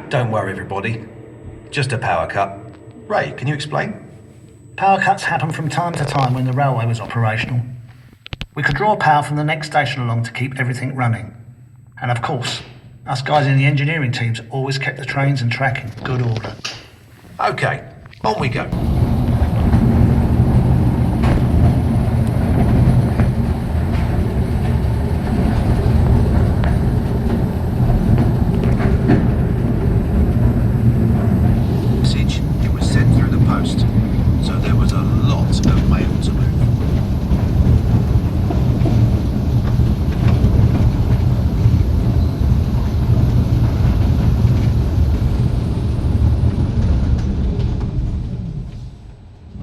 Don't worry, everybody. Just a power cut. Ray, can you explain? Power cuts happen from time to time when the railway was operational. We could draw power from the next station along to keep everything running. And of course, us guys in the engineering teams always kept the trains and track in good order. Okay, on we go. It was sent through the post, so there was a lot of mail to move.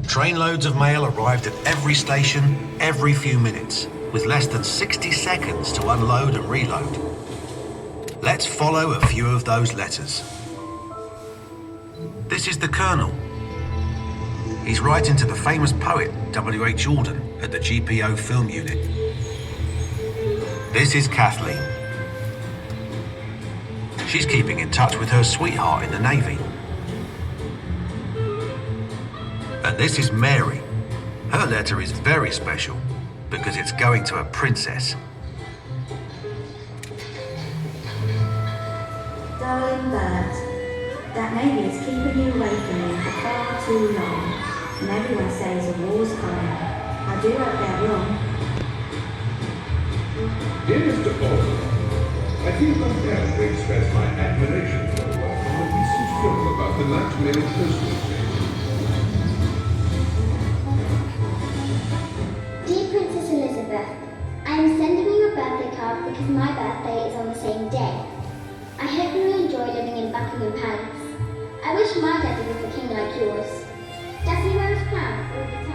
Trainloads of mail arrived at every station, every few minutes, with less than 60 seconds to unload and reload. Let's follow a few of those letters. This is the Colonel. He's writing to the famous poet W.H. Jordan at the GPO film unit. This is Kathleen. She's keeping in touch with her sweetheart in the Navy. And this is Mary. Her letter is very special because it's going to a princess. Darling Bert, that Navy is keeping you away from me for far too long, and everyone says a war's coming. I do hope they're wrong. Dear Mr. Postal, I feel compelled to express my admiration for the work on the recent film about the night mail postal station. Dear Princess Elizabeth, I am sending you a birthday card because my birthday is on the same day. I hope you will enjoy living in Buckingham Palace. I wish my daddy was a king like yours. Does he wear his crown all the time?